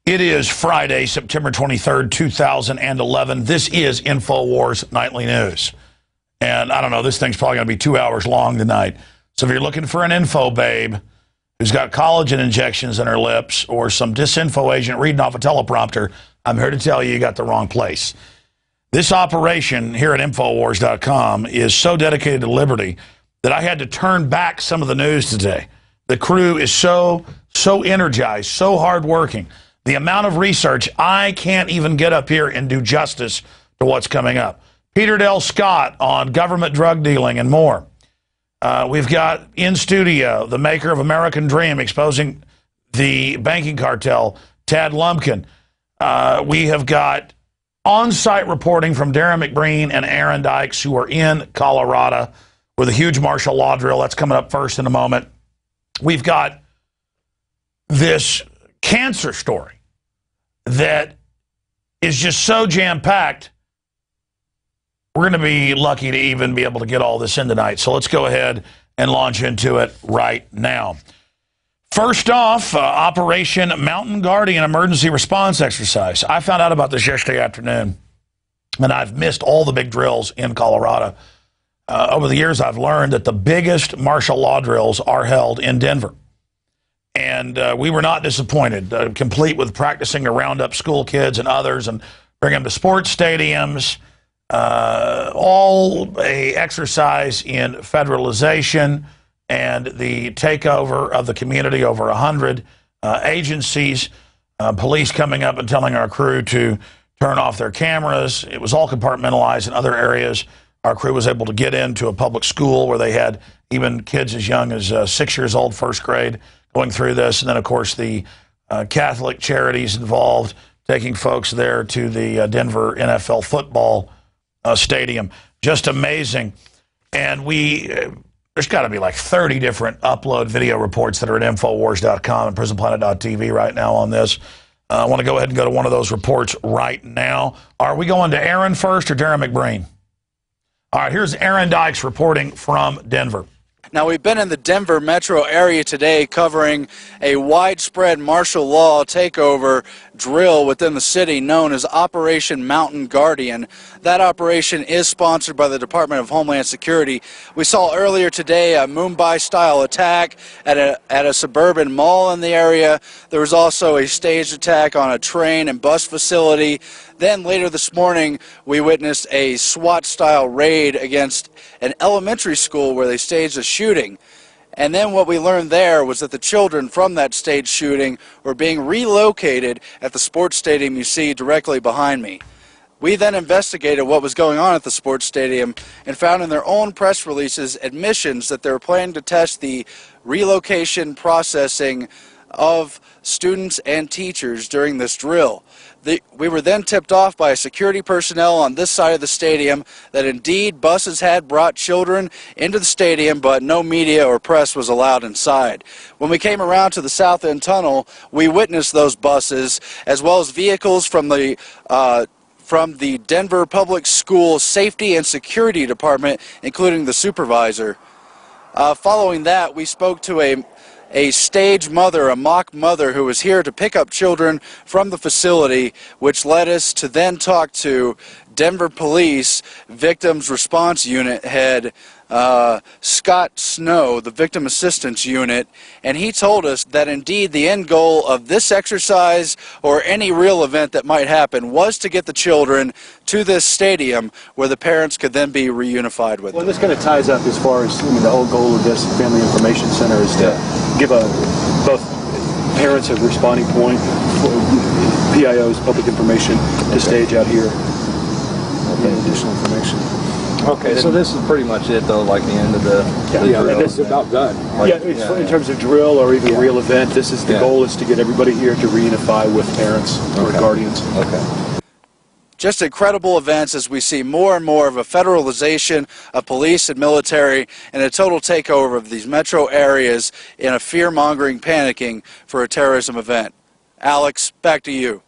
It is Friday, September 23rd, 2011. This is INFOWARS Nightly News. And I don't know, this thing's probably going to be 2 hours long tonight. So if you're looking for an info babe who's got collagen injections in her lips or some disinfo agent reading off a teleprompter, I'm here to tell you, you got the wrong place. This operation here at INFOWARS.com is so dedicated to liberty that I had to turn back some of the news today. The crew is so energized, so hardworking. The amount of research, I can't even get up here and do justice to what's coming up. Peter Dell Scott on government drug dealing and more. We've got in studio the maker of American Dream exposing the banking cartel, Tad Lumpkin. We have got on-site reporting from Darrin, McBreen, and Aaron Dykes, who are in Colorado with a huge martial law drill. That's coming up first in a moment. We've got this cancer story that is just so jam-packed, we're going to be lucky to even be able to get all this in tonight. So let's go ahead and launch into it right now. First off, Operation Mountain Guardian emergency response exercise. I found out about this yesterday afternoon, and I've missed all the big drills in Colorado. Over the years, I've learned that the biggest martial law drills are held in Denver. And we were not disappointed, complete with practicing to round up school kids and others and bring them to sports stadiums, all a exercise in federalization and the takeover of the community, over 100 agencies, police coming up and telling our crew to turn off their cameras. It was all compartmentalized in other areas. Our crew was able to get into a public school where they had even kids as young as 6 years old, first grade, going through this. And then, of course, the Catholic charities involved, taking folks there to the Denver NFL football stadium. Just amazing. And there's got to be like 30 different upload video reports that are at INFOWARS.com and PRISONPLANET.tv right now on this. I want to go ahead and go to one of those reports right now. Are we going to Aaron first or Darrin McBreen? All right, here's Aaron Dykes reporting from Denver. Now, we've been in the Denver metro area today covering a widespread martial law takeover drill within the city known as Operation Mountain Guardian. That operation is sponsored by the Department of Homeland Security. We saw earlier today a Mumbai-style attack at a suburban mall in the area. There was also a staged attack on a train and bus facility. Then later this morning, we witnessed a SWAT-style raid against an elementary school where they staged a shooting. And then what we learned there was that the children from that staged shooting were being relocated at the sports stadium you see directly behind me. We then investigated what was going on at the sports stadium and found in their own press releases admissions that they were planning to test the relocation processing of students and teachers during this drill. We were then tipped off by security personnel on this side of the stadium that indeed buses had brought children into the stadium, but no media or press was allowed inside. When we came around to the south end tunnel, we witnessed those buses as well as vehicles from the Denver Public School Safety and Security Department, including the supervisor. Following that, we spoke to a stage mother, a mock mother, who was here to pick up children from the facility, which led us to then talk to Denver Police Victims Response Unit head Scott Snow, the Victim Assistance Unit, and he told us that indeed the end goal of this exercise or any real event that might happen was to get the children to this stadium where the parents could then be reunified with them. This kind of ties up as far as the whole goal of this Family Information Center is to give both parents a responding point for PIO's public information to stage out here. Additional information. Okay, so this is pretty much it, though, like the end of the drill. And this is about done. In terms of drill or even a real event, this is the goal is to get everybody here to reunify with parents or guardians. Okay. Just incredible events as we see more and more of a federalization of police and military and a total takeover of these metro areas in a fear-mongering panicking for a terrorism event. Alex, back to you.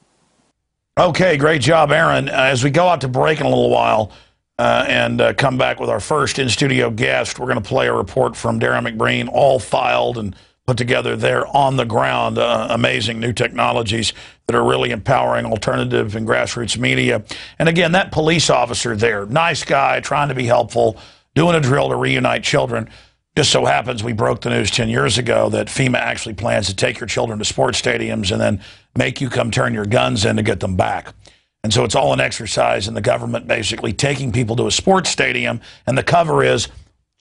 Okay, great job, Aaron. As we go out to break in a little while and come back with our first in-studio guest, we're going to play a report from Darrin McBreen, all filed and put together there on the ground. Amazing new technologies that are really empowering alternative and grassroots media. And again, that police officer there, nice guy, trying to be helpful, doing a drill to reunite children. Just so happens we broke the news 10 years ago that FEMA actually plans to take your children to sports stadiums and then make you come turn your guns in to get them back. And so it's all an exercise in the government basically taking people to a sports stadium, and the cover is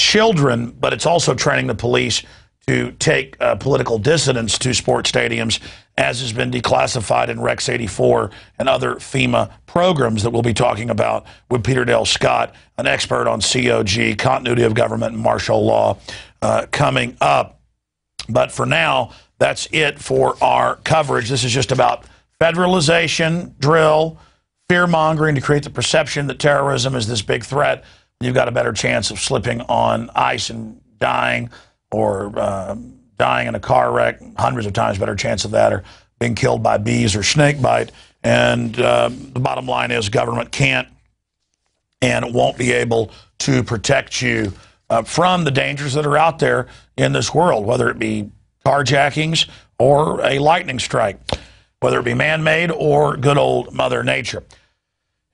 children, but it's also training the police to take political dissidents to sports stadiums, as has been declassified in Rex 84 and other FEMA programs that we'll be talking about with Peter Dale Scott, an expert on COG, continuity of government and martial law, coming up. But for now, that's it for our coverage. This is just about federalization, drill, fear-mongering to create the perception that terrorism is this big threat. You've got a better chance of slipping on ice and dying, or dying in a car wreck, hundreds of times better chance of that, or being killed by bees or snake bite. And the bottom line is government can't and won't be able to protect you from the dangers that are out there in this world, whether it be carjackings or a lightning strike, whether it be man-made or good old Mother Nature.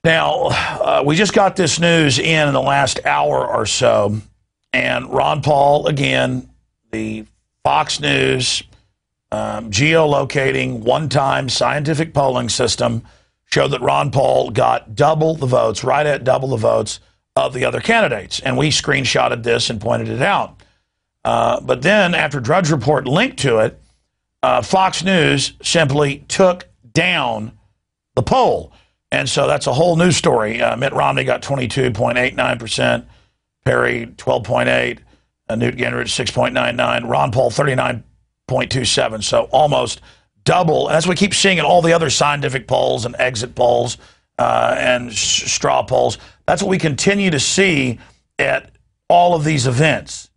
Now, we just got this news in the last hour or so, and Ron Paul, again, the Fox News geolocating one-time scientific polling system showed that Ron Paul got double the votes, right at double the votes of the other candidates. And we screenshotted this and pointed it out. But then, after Drudge Report linked to it, Fox News simply took down the poll. And so that's a whole new story. Mitt Romney got 22.89%, Perry 12.8%, Newt Gingrich 6.99%, Ron Paul 39.27%, so almost double. And that's what we keep seeing in all the other scientific polls and exit polls and straw polls. That's what we continue to see at all of these events,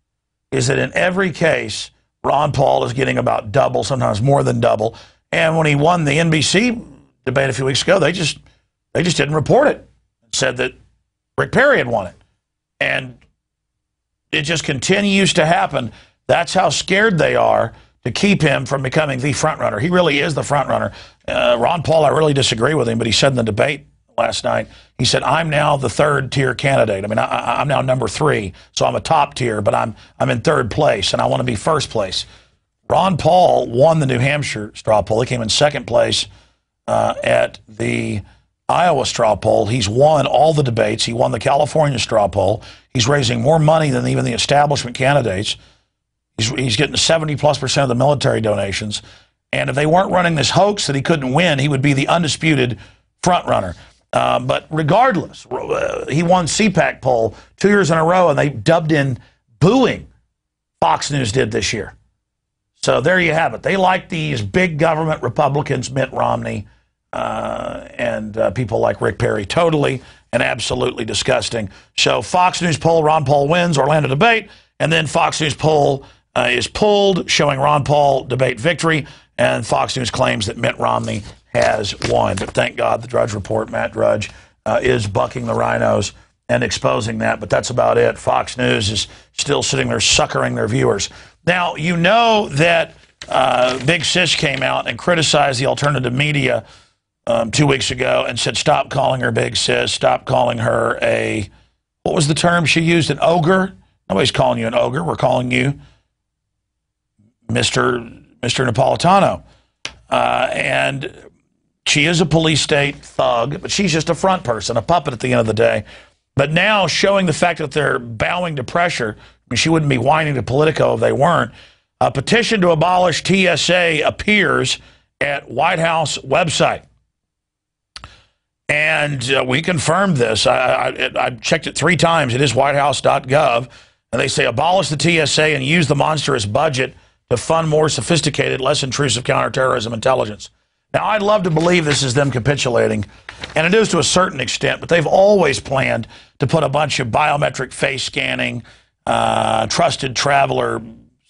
is that in every case, Ron Paul is getting about double, sometimes more than double. And when he won the NBC debate a few weeks ago, they just didn't report it. Said that Rick Perry had won it. And it just continues to happen. That's how scared they are to keep him from becoming the front runner. He really is the front runner. Ron Paul, I really disagree with him, but he said in the debate last night, he said, I'm now the third tier candidate. I mean, I'm now number 3, so I'm a top tier, but I'm in third place, and I want to be first place. Ron Paul won the New Hampshire straw poll. He came in second place at the Iowa straw poll. He's won all the debates. He won the California straw poll. He's raising more money than even the establishment candidates. He's getting 70+% of the military donations. And if they weren't running this hoax that he couldn't win, he would be the undisputed front runner. But regardless, he won CPAC poll 2 years in a row, and they dubbed in booing. Fox News did this year. So there you have it. They like these big government Republicans, Mitt Romney, and people like Rick Perry. Totally and absolutely disgusting. So Fox News poll, Ron Paul wins, Orlando debate, and then Fox News poll is pulled, showing Ron Paul debate victory, and Fox News claims that Mitt Romney has won. But thank God the Drudge Report, Matt Drudge, is bucking the rhinos and exposing that. But that's about it. Fox News is still sitting there suckering their viewers. Now, you know that Big Sis came out and criticized the alternative media 2 weeks ago and said, stop calling her Big Sis, stop calling her a, what was the term she used, an ogre? Nobody's calling you an ogre. We're calling you Mr. Napolitano. And she is a police state thug, but she's just a front person, a puppet at the end of the day. But now showing the fact that they're bowing to pressure, I mean, she wouldn't be whining to Politico if they weren't. A petition to abolish TSA appears at White House website. And we confirmed this. I checked it 3 times. It is whitehouse.gov. And they say abolish the TSA and use the monstrous budget to fund more sophisticated, less intrusive counterterrorism intelligence. Now, I'd love to believe this is them capitulating, and it is to a certain extent, but they've always planned to put a bunch of biometric face scanning, trusted traveler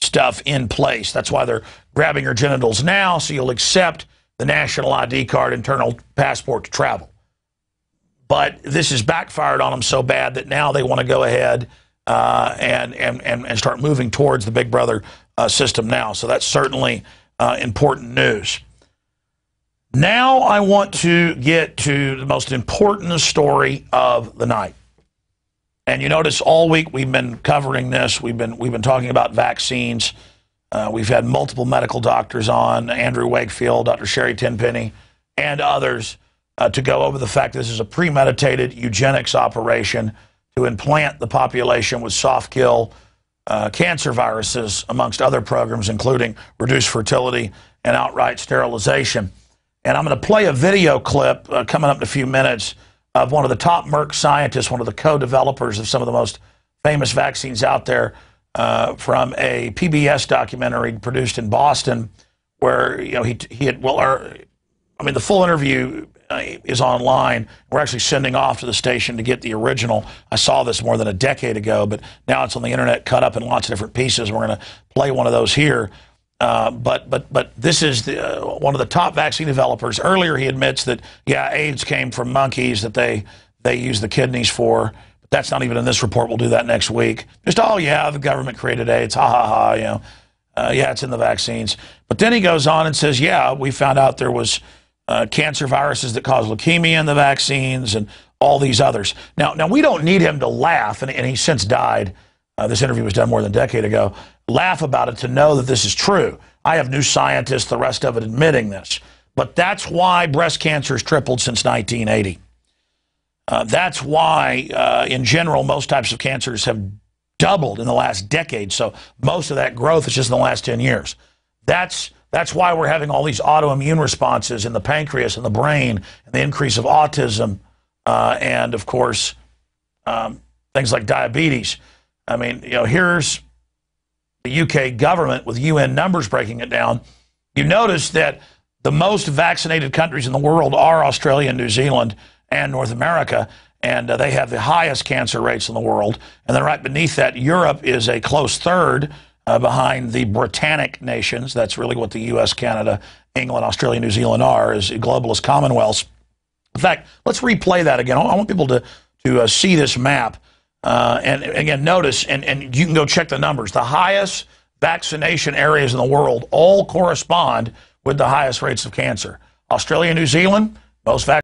stuff in place. That's why they're grabbing your genitals now, so you'll accept the national ID card, internal passport to travel. But this has backfired on them so bad that now they want to go ahead and start moving towards the Big Brother system now. So that's certainly important news. Now I want to get to the most important story of the night. And you notice all week we've been covering this. We've been talking about vaccines. We've had multiple medical doctors on, Andrew Wakefield, Dr. Sherry Tenpenny, and others, to go over the fact this is a premeditated eugenics operation to implant the population with soft kill cancer viruses, amongst other programs, including reduced fertility and outright sterilization. And I'm going to play a video clip coming up in a few minutes of one of the top Merck scientists, one of the co-developers of some of the most famous vaccines out there, from a PBS documentary produced in Boston, where he had, the full interview is online. We're actually sending off to the station to get the original. I saw this more than a decade ago, but now it's on the internet, cut up in lots of different pieces. We're going to play one of those here. But this is one of the top vaccine developers. Earlier, he admits that, yeah, AIDS came from monkeys that they use the kidneys for. But that's not even in this report. We'll do that next week. Just, oh, yeah, the government created AIDS. Ha, ha, ha, yeah, it's in the vaccines. But then he goes on and says, yeah, we found out there was cancer viruses that cause leukemia in the vaccines and all these others. Now we don't need him to laugh, and he's since died. This interview was done more than a decade ago. Laugh about it to know that this is true. I have New Scientist, the rest of it, admitting this. But that's why breast cancer has tripled since 1980. That's why, in general, most types of cancers have doubled in the last decade. So most of that growth is just in the last 10 years. That's why we're having all these autoimmune responses in the pancreas and the brain, and the increase of autism, and, of course, things like diabetes. I mean, here's the UK government with UN numbers breaking it down. You notice that the most vaccinated countries in the world are Australia, New Zealand, and North America, and they have the highest cancer rates in the world. And then right beneath that, Europe is a close third behind the Britannic nations. That's really what the U.S., Canada, England, Australia, New Zealand are, as globalist commonwealths. In fact, let's replay that again. I want people to see this map. And again, notice, and you can go check the numbers. The highest vaccination areas in the world all correspond with the highest rates of cancer. Australia, New Zealand, most vaccinated.